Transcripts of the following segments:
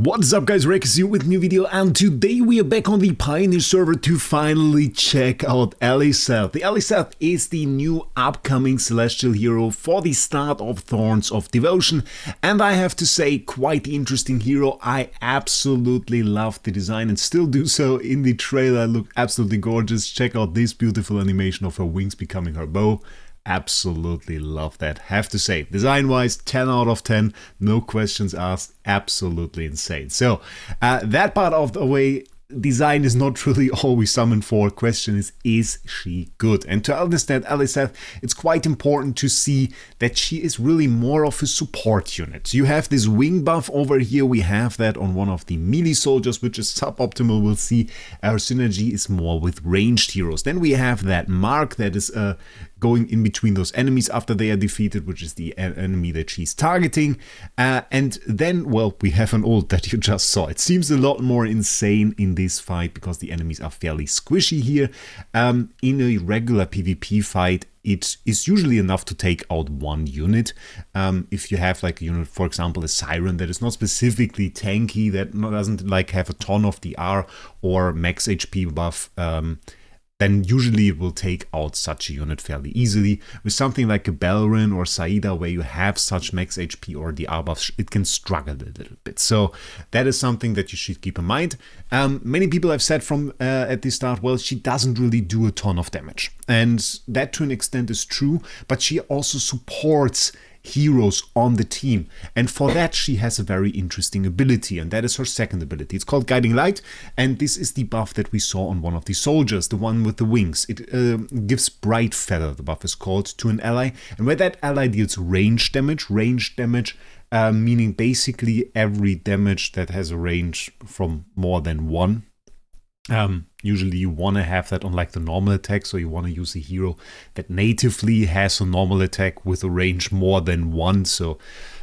What is up guys, Wraec is here with a new video, and today we are back on the Pioneer server to finally check out Aliceth. The Aliceth is the new upcoming celestial hero for the start of Thorns of Devotion, and I have to say, quite the interesting hero. I absolutely love the design and still do so. In the trailer, look absolutely gorgeous. Check out this beautiful animation of her wings becoming her bow. Absolutely love that. Have to say, design wise, 10 out of 10, no questions asked, absolutely insane. So that part of the way, design is not really all we summon for. Question is she good? And to understand Aliceth, it's quite important to see that she is really more of a support unit. You have this wing buff over here, we have that on one of the melee soldiers, which is suboptimal. We'll see our synergy is more with ranged heroes. Then we have that mark that is going in between those enemies after they are defeated, which is the enemy that she's targeting. And then, well, we have an ult that you just saw. It seems a lot more insane in this fight because the enemies are fairly squishy here. In a regular PvP fight, it is usually enough to take out one unit. If you have like a unit, for example, a Siren that is not specifically tanky, that doesn't like have a ton of DR or max HP buff, then usually it will take out such a unit fairly easily. With something like a Belrin or Saida, where you have such max HP or DR buffs, it can struggle a little bit. So that is something that you should keep in mind. Many people have said from at the start, well, she doesn't really do a ton of damage. And that to an extent is true, but she also supports heroes on the team, and for that she has a very interesting ability, and that is her second ability. It's called Guiding Light, and this is the buff that we saw on one of the soldiers, the one with the wings. It gives Brightfeather, the buff is called, to an ally, and where that ally deals range damage, meaning basically every damage that has a range from more than one. Usually you want to have that on like the normal attack, so you want to use a hero that natively has a normal attack with a range more than one. So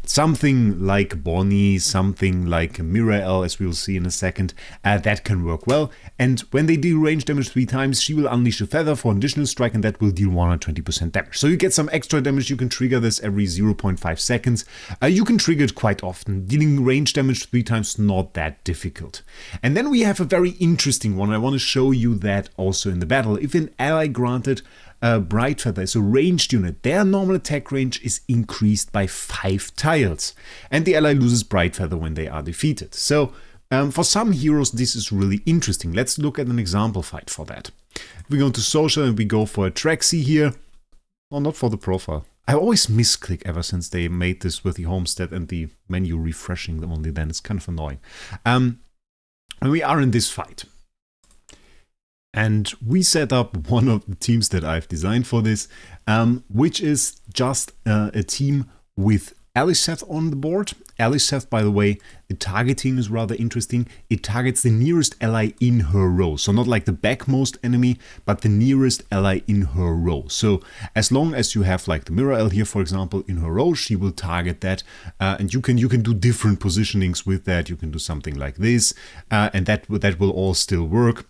something like Bonnie, something like Mirael, as we'll see in a second, that can work well. And when they deal range damage 3 times, she will unleash a feather for an additional strike, and that will deal 120% damage. So you get some extra damage. You can trigger this every 0.5 seconds. You can trigger it quite often. Dealing range damage 3 times, not that difficult. And then we have a very interesting one. I want to show you that also in the battle. If an ally granted Brightfeather is a ranged unit, their normal attack range is increased by 5 tiles, and the ally loses Brightfeather when they are defeated. So for some heroes this is really interesting. Let's look at an example fight for that. If we go to social and we go for a Traxie here, or not for the profile. I always misclick ever since they made this with the homestead and the menu refreshing them only then. It's kind of annoying. And we are in this fight. And we set up one of the teams that I've designed for this, which is just a team with Aliceth on the board. Aliceth, by the way, the targeting is rather interesting. It targets the nearest ally in her row. So not like the backmost enemy, but the nearest ally in her row. So as long as you have like the Mirael here, for example, in her row, she will target that. And you can do different positionings with that. You can do something like this, and that will all still work.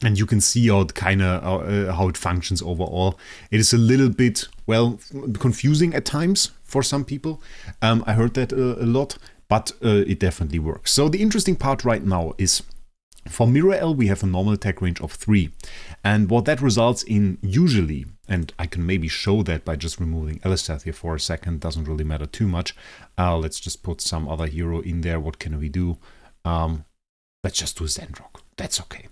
And you can see how it functions overall. It is a little bit, well, confusing at times for some people. I heard that a lot, but it definitely works. So the interesting part right now is, for Mirael, we have a normal attack range of 3. And what that results in usually, and I can maybe show that by just removing Aliceth here for a second, doesn't really matter too much. Let's just put some other hero in there. What can we do? Let's just do Zendrok. That's okay.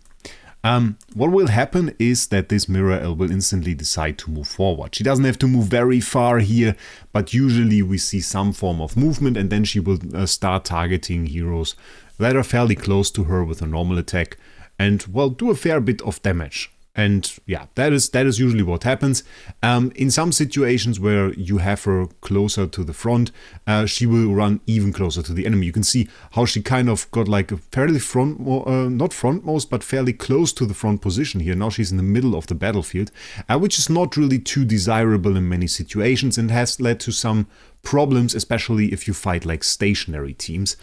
What will happen is that this Mirael will instantly decide to move forward. She doesn't have to move very far here, but usually we see some form of movement, and then she will start targeting heroes that are fairly close to her with a normal attack and, well, do a fair bit of damage. And yeah, that is usually what happens. In some situations where you have her closer to the front, she will run even closer to the enemy. You can see how she kind of got like a fairly not frontmost, but fairly close to the front position here. Now she's in the middle of the battlefield, which is not really too desirable in many situations and has led to some problems, especially if you fight like stationary teams.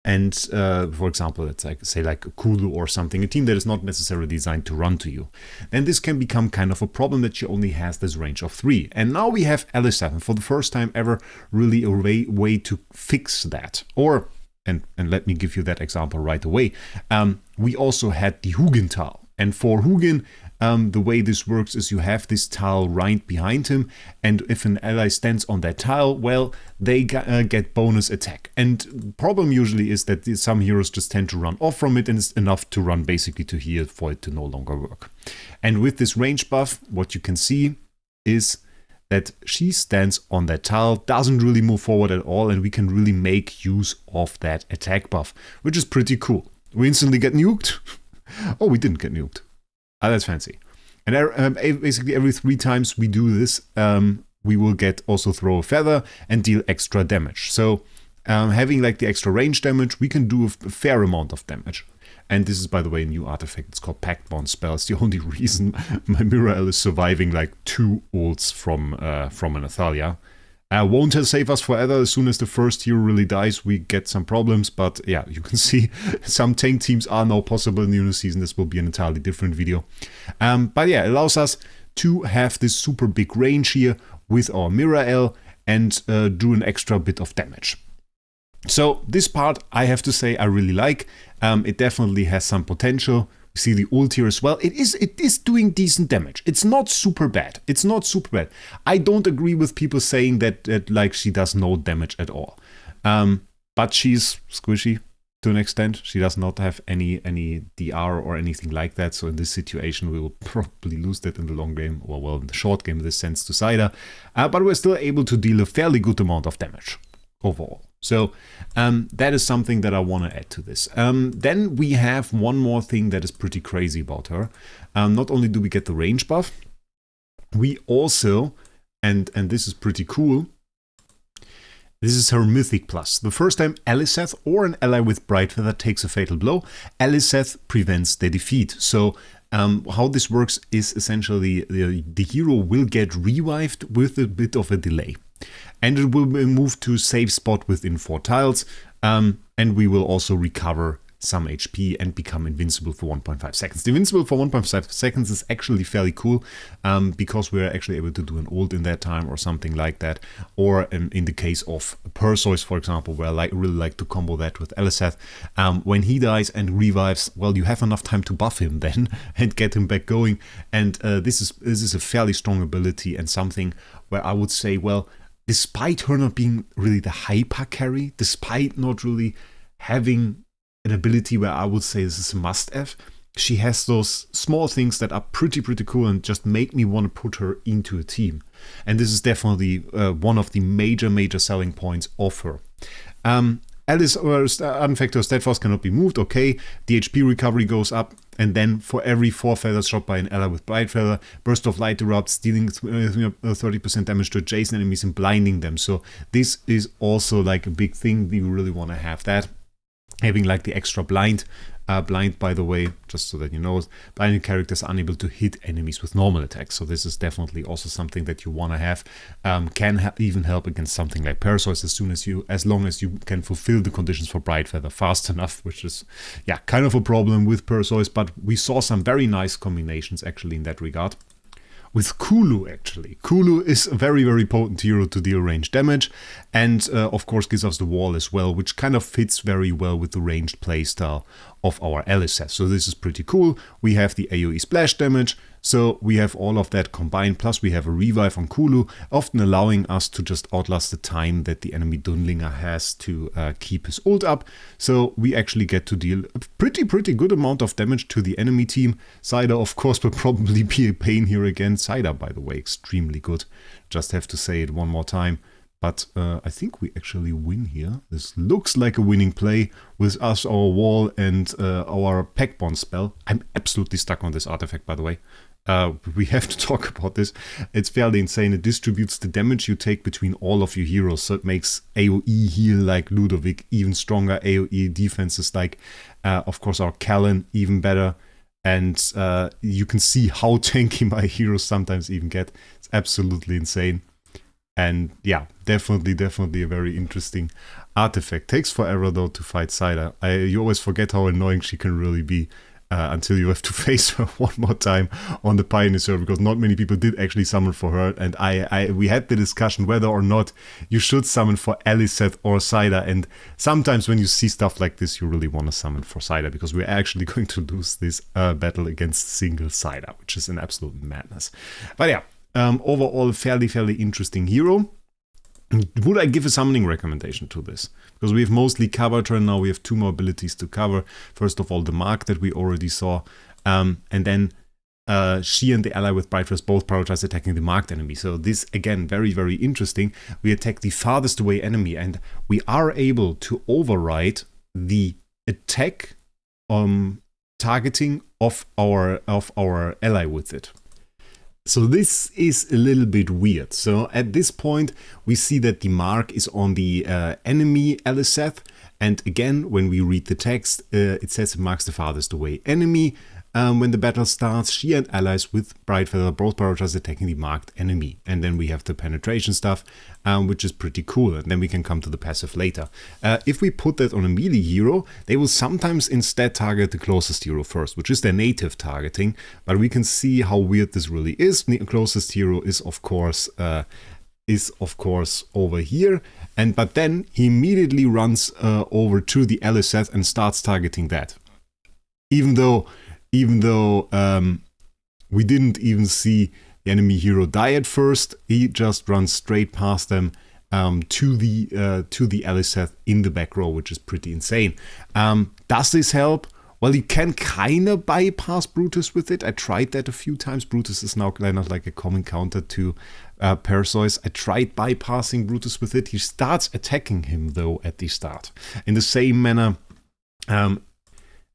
And for example, let's say like a Kulu or something, a team that is not necessarily designed to run to you. Then this can become kind of a problem that she only has this range of 3. And now we have Aliceth, and for the first time ever, really a way to fix that. Or and let me give you that example right away. We also had the Hugin tile. And for Hugin, the way this works is you have this tile right behind him, and if an ally stands on that tile, well, they get bonus attack. And problem usually is that some heroes just tend to run off from it, and it's enough to run basically to here for it to no longer work. And with this range buff, what you can see is that she stands on that tile, doesn't really move forward at all, and we can really make use of that attack buff, which is pretty cool. We instantly get nuked. Oh, we didn't get nuked. Ah, that's fancy. And basically every 3 times we do this, we will get also throw a feather and deal extra damage. So having like the extra range damage, we can do a fair amount of damage. And this is, by the way, a new artifact. It's called Pact Bond spell. It's the only reason my Mirael is surviving like 2 ults from an Athalia. Won't save us forever. As soon as the first hero really dies, we get some problems. But yeah, you can see some tank teams are now possible in the new season. This will be an entirely different video. But yeah, it allows us to have this super big range here with our Mirael and do an extra bit of damage. So this part, I have to say, I really like. It definitely has some potential. We see the ult here as well. It is doing decent damage. It's not super bad. It's not super bad. I don't agree with people saying that like she does no damage at all. But she's squishy to an extent. She does not have any DR or anything like that. So in this situation, we will probably lose that in the long game, or well, in the short game in this sense to Cider. But we're still able to deal a fairly good amount of damage overall. So that is something that I want to add to this. Then we have one more thing that is pretty crazy about her. Not only do we get the range buff, we also, and this is pretty cool, this is her Mythic plus. The first time Aliceth or an ally with Brightfeather takes a fatal blow, Aliceth prevents the defeat. So how this works is essentially the hero will get revived with a bit of a delay. And it will be moved to a safe spot within 4 tiles, and we will also recover some HP and become invincible for 1.5 seconds. The invincible for 1.5 seconds is actually fairly cool, because we're actually able to do an ult in that time or something like that. Or in the case of Perseus, for example, where I really like to combo that with Aliceth. When he dies and revives, well, you have enough time to buff him then and get him back going. And this is a fairly strong ability and something where I would say, well, despite her not being really the hyper carry, despite not really having an ability where I would say this is a must-have, she has those small things that are pretty cool and just make me want to put her into a team. And this is definitely one of the major selling points of her. Alice or Unfactor Steadfast cannot be moved, okay. The HP recovery goes up, and then for every 4 feathers shot by an ally with Brightfeather, Burst of Light erupts, dealing 30% damage to adjacent enemies and blinding them. So this is also like a big thing. We really want to have that. Having like the extra blind. Blind, by the way, just so that you know, blinded characters are unable to hit enemies with normal attacks. So this is definitely also something that you want to have. Can even help against something like Perseus as long as you can fulfill the conditions for Brightfeather fast enough, which is, yeah, kind of a problem with Perseus. But we saw some very nice combinations actually in that regard. With Kulu, actually. Kulu is a very potent hero to deal range damage, and of course gives us the wall as well, which kind of fits very well with the ranged playstyle of our Aliceth. So this is pretty cool. We have the AoE splash damage, so we have all of that combined, plus we have a revive on Kulu, often allowing us to just outlast the time that the enemy Dunlinger has to keep his ult up. So we actually get to deal a pretty good amount of damage to the enemy team. Cider, of course, will probably be a pain here again. Cider, by the way, extremely good. Just have to say it one more time. But I think we actually win here. This looks like a winning play with us, our wall, and our Pact Bond spell. I'm absolutely stuck on this artifact, by the way. We have to talk about this. It's fairly insane. It distributes the damage you take between all of your heroes. So it makes AoE heal like Ludovic even stronger. AoE defenses like, of course, our Callan even better. And you can see how tanky my heroes sometimes even get. It's absolutely insane. And yeah, definitely a very interesting artifact. Takes forever though to fight Cider. You always forget how annoying she can really be. until you have to face her one more time on the Pioneer server, because not many people did actually summon for her, and we had the discussion whether or not you should summon for Aliceth or Cider, and sometimes when you see stuff like this, you really want to summon for Cider, because we're actually going to lose this battle against single Cider, which is an absolute madness. But yeah, overall, fairly interesting hero. Would I give a summoning recommendation to this? Because we've mostly covered her, now we have 2 more abilities to cover. First of all, the Mark that we already saw, and then she and the ally with Brightfeather both prioritize attacking the marked enemy. So this, again, very interesting. We attack the farthest away enemy, and we are able to override the attack targeting of our ally with it. So this is a little bit weird. So at this point, we see that the mark is on the enemy Aliceth. And again, when we read the text, it says it marks the farthest away enemy. When the battle starts, she and allies with Brightfeather both prioritize attacking the marked enemy. And then we have the penetration stuff, which is pretty cool. And then we can come to the passive later. If we put that on a melee hero, they will sometimes instead target the closest hero first, which is their native targeting. But we can see how weird this really is. The closest hero is of course over here. But then he immediately runs over to the Aliceth and starts targeting that. Even though we didn't even see the enemy hero die at first, he just runs straight past them to the Aliceth in the back row, which is pretty insane. Does this help? Well, you can kind of bypass Brutus with it. I tried that a few times. Brutus is now kind of like a common counter to Perseus. I tried bypassing Brutus with it. He starts attacking him, though, at the start. In the same manner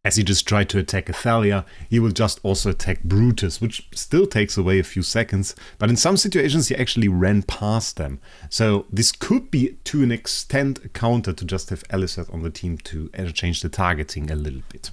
as he just tried to attack Athalia, he will just also attack Brutus, which still takes away a few seconds. But in some situations, he actually ran past them. So this could be, to an extent, a counter to just have Aliceth on the team to change the targeting a little bit.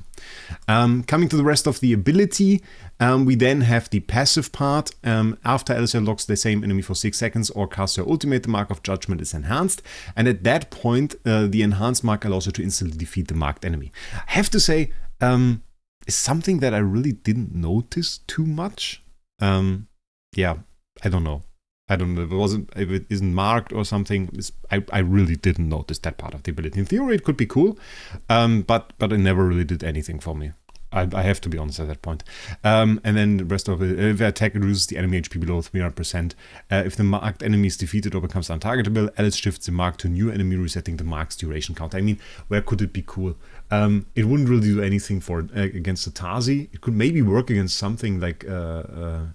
Coming to the rest of the ability, we then have the passive part. After Aliceth locks the same enemy for 6 seconds or casts her ultimate, the Mark of Judgment is enhanced. And at that point, the enhanced mark allows her to instantly defeat the marked enemy. I have to say, it's something that I really didn't notice too much. Yeah, I don't know. If it isn't marked or something, I really didn't notice that part of the ability. In theory, it could be cool, but it never really did anything for me. I have to be honest at that point. And then the rest of it, if attack reduces the enemy HP below 300%, if the marked enemy is defeated or becomes untargetable, Alice shifts the mark to a new enemy, resetting the mark's duration count. I mean, where could it be cool? It wouldn't really do anything for against the Tazi. It could maybe work against something like a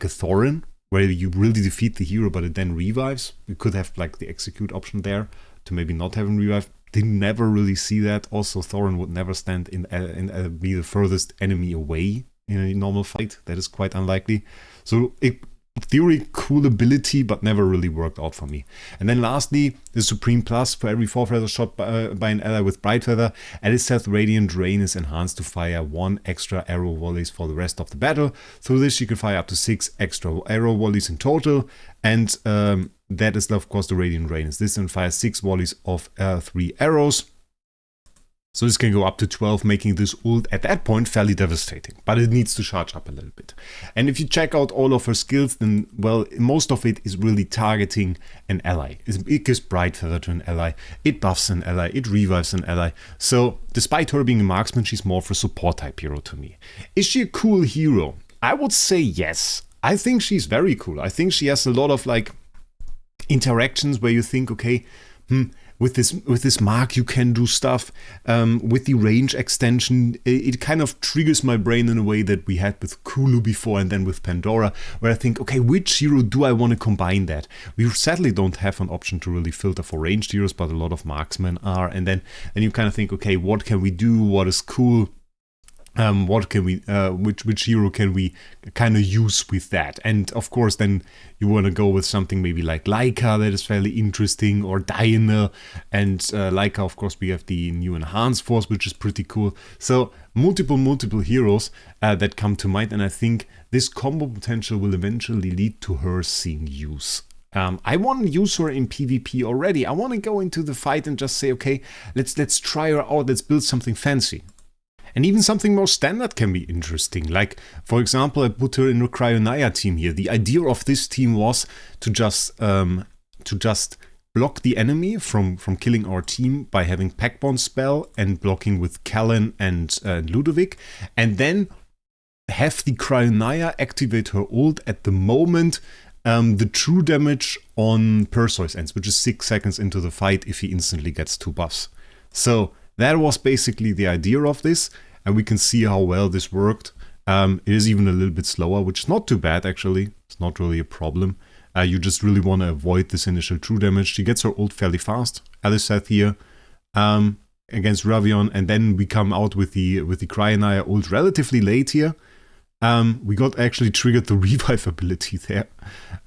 Thorin, where you really defeat the hero, but it then revives. We could have like the execute option there to maybe not have him revive. Didn't never really see that. Also, Thorin would never stand in be the furthest enemy away in a normal fight. That is quite unlikely. So, in theory, cool ability, but never really worked out for me. And then lastly, the Supreme Plus. For every 4 feather shot by an ally with Brightfeather, Aliceth's Radiant Rain is enhanced to fire 1 extra arrow volleys for the rest of the battle. Through this, she can fire up to 6 extra arrow volleys in total. And that is, of course, the Radiant Rain. This then fires 6 volleys of 3 arrows. So this can go up to 12, making this ult at that point fairly devastating. But it needs to charge up a little bit. And if you check out all of her skills, then, well, most of it is really targeting an ally. It gives Brightfeather to an ally, it buffs an ally, it revives an ally. So despite her being a marksman, she's more of a support type hero to me. Is she a cool hero? I would say yes. I think she's very cool. I think she has a lot of like interactions where you think, okay, with this mark you can do stuff. With the range extension, it kind of triggers my brain in a way that we had with Kulu before and then with Pandora, where I think, okay, which hero do I want to combine that? We sadly don't have an option to really filter for ranged heroes, but a lot of marksmen are. And then you kind of think, okay, what can we do? What is cool? What can we, which hero can we kind of use with that? And of course, then you want to go with something maybe like Leica that is fairly interesting, or Diana. And Leica, of course, we have the new Enhanced Force, which is pretty cool. So multiple heroes that come to mind, and I think this combo potential will eventually lead to her seeing use. I want to use her in PvP already. I want to go into the fight and just say, okay, let's try her out. Let's build something fancy. And even something more standard can be interesting. Like, for example, I put her in a Cryonaia team here. The idea of this team was to just block the enemy from killing our team by having Packbond spell and blocking with Callan and Ludovic. And then have the Cryonaia activate her ult at the moment the true damage on Perseus ends, which is 6 seconds into the fight if he instantly gets 2 buffs. So that was basically the idea of this, and we can see how well this worked. It is even a little bit slower, which is not too bad actually. It's not really a problem. You just really want to avoid this initial true damage. She gets her ult fairly fast, Aliceth here, against Ravion, and then we come out with the Cryonaia ult relatively late here. We got actually triggered the revive ability there,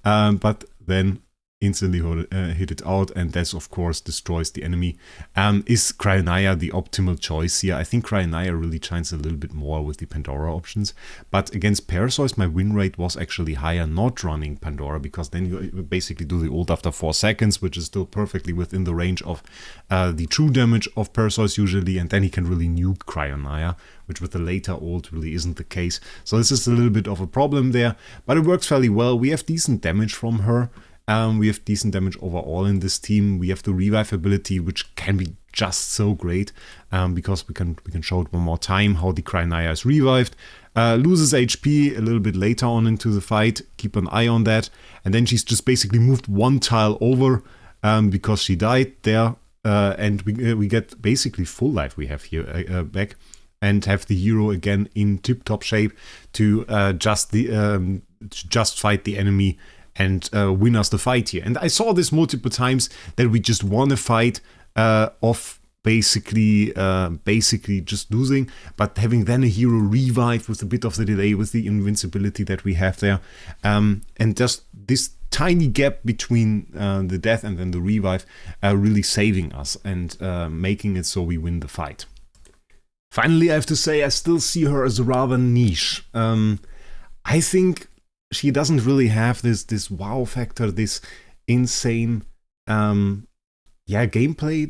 but then instantly hit it out, and that of course destroys the enemy. Is Cryonaia the optimal choice here? I think Cryonaia really shines a little bit more with the Pandora options, but against Perseus my win rate was actually higher not running Pandora, because then you basically do the ult after 4 seconds, which is still perfectly within the range of the true damage of Perseus usually, and then he can really nuke Cryonaia, which with the later ult really isn't the case. So this is a little bit of a problem there, but it works fairly well. We have decent damage from her. We have decent damage overall in this team. We have the revive ability, which can be just so great, because we can show it one more time how the Cryonaia is revived. Loses HP a little bit later on into the fight. Keep an eye on that. And then she's just basically moved 1 tile over because she died there. And we get basically full life we have here back. And have the hero again in tip-top shape to just fight the enemy and win us the fight here. And I saw this multiple times, that we just won a fight of basically just losing, but having then a hero revive with a bit of the delay with the invincibility that we have there. And just this tiny gap between the death and then the revive really saving us and making it so we win the fight. Finally, I have to say, I still see her as rather niche. I think she doesn't really have this wow factor, this insane gameplay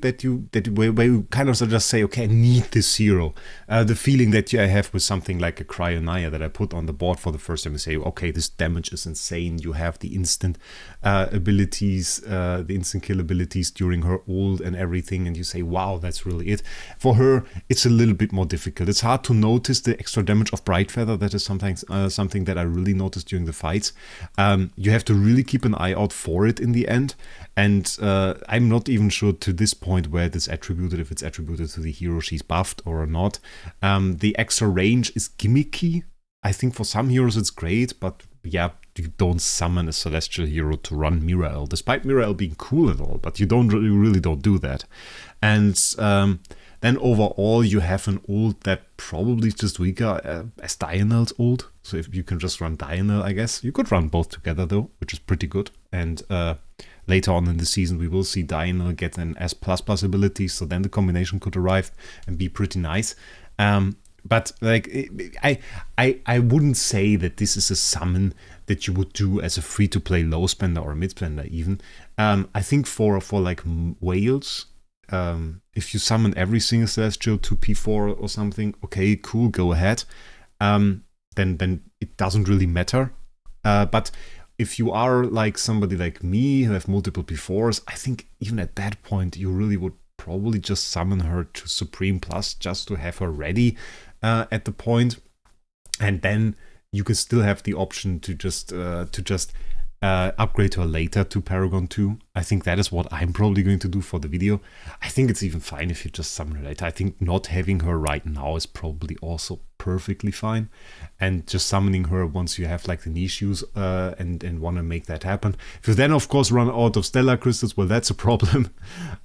where you kind of just say, okay, I need this hero. The feeling that I have with something like a Cryonaia that I put on the board for the first time and say, okay, this damage is insane. You have the instant abilities, the instant kill abilities during her ult and everything, and you say, wow, that's really it. For her, it's a little bit more difficult. It's hard to notice the extra damage of Brightfeather. That is sometimes something that I really noticed during the fights. You have to really keep an eye out for it in the end, and I'm not even sure to this point where it's attributed, if it's attributed to the hero she's buffed or not. The extra range is gimmicky. I think for some heroes it's great, but yeah, you don't summon a celestial hero to run Mirael, despite Mirael being cool and all, but you really don't do that. And then overall you have an ult that probably is just weaker as Dianel's ult. So if you can just run Dianel, I guess. You could run both together though, which is pretty good. And later on in the season, we will see Dianel get an S++ ability, so then the combination could arrive and be pretty nice. But like, I wouldn't say that this is a summon that you would do as a free-to-play low spender or mid spender even. I think for like whales, if you summon every single celestial to P4 or something, okay, cool, go ahead. Then it doesn't really matter. But if you are like somebody like me who have multiple P4s, I think even at that point you really would probably just summon her to Supreme Plus just to have her ready at the point, and then you can still have the option to just upgrade her later to Paragon 2. I think that is what I'm probably going to do for the video. I think it's even fine if you just summon her later. I think not having her right now is probably also perfectly fine, and just summoning her once you have like the niche use and want to make that happen. If you then of course run out of Stellar Crystals, well, that's a problem.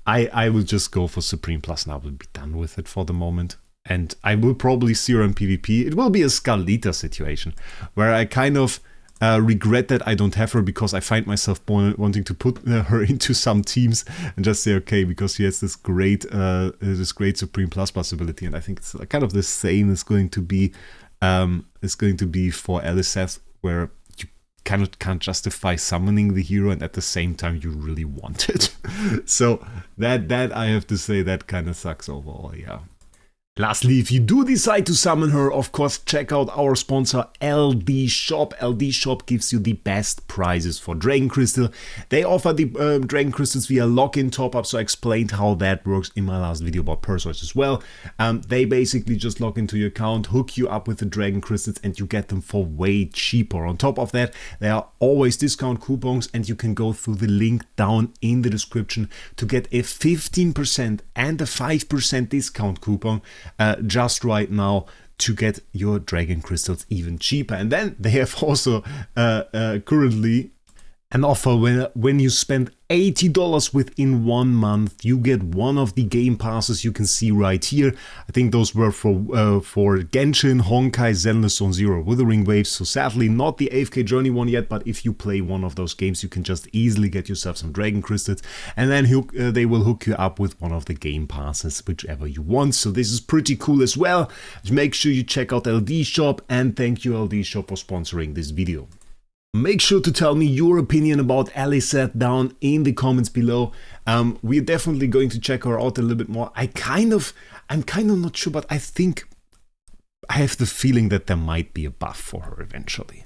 I will just go for Supreme Plus now. We'll be done with it for the moment. And I will probably see her in PvP. It will be a Scarlita situation where I kind of regret that I don't have her, because I find myself wanting to put her into some teams and just say, okay, because she has this great Supreme Plus possibility, and I think it's kind of the same is going to be for Aliceth, where you can't justify summoning the hero and at the same time you really want it. So that I have to say that kind of sucks overall, yeah. Lastly, if you do decide to summon her, of course, check out our sponsor LD Shop. LD Shop gives you the best prices for Dragon Crystal. They offer the Dragon Crystals via lock-in top-up, so I explained how that works in my last video about Perseus as well. They basically just log into your account, hook you up with the Dragon Crystals, and you get them for way cheaper. On top of that, there are always discount coupons, and you can go through the link down in the description to get a 15% and a 5% discount coupon just right now to get your Dragon Crystals even cheaper. And then they have also currently an offer when you spend $80 within 1 month, you get one of the game passes you can see right here. I think those were for Genshin, Honkai, Zenless Zone Zero, Withering Waves. So sadly not the AFK Journey one yet, but if you play one of those games, you can just easily get yourself some Dragon Crystals, and then they will hook you up with one of the game passes, whichever you want. So this is pretty cool as well. Make sure you check out LD Shop, and thank you LD Shop for sponsoring this video. Make sure to tell me your opinion about Aliceth down in the comments below. We're definitely going to check her out a little bit more. I'm kind of not sure, but I think I have the feeling that there might be a buff for her eventually.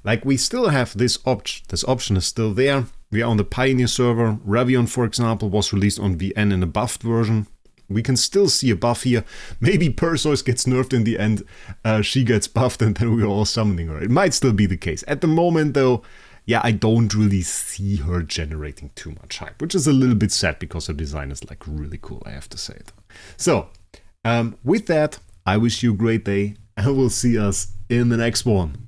Like, we still have this option. This option is still there. We are on the Pioneer server. Ravion, for example, was released on VN in a buffed version. We can still see a buff here. Maybe Perseus gets nerfed in the end, she gets buffed, and then we're all summoning her. It might still be the case. At the moment though, yeah, I don't really see her generating too much hype, which is a little bit sad because her design is like really cool, I have to say it. So, with that, I wish you a great day, and we'll see us in the next one.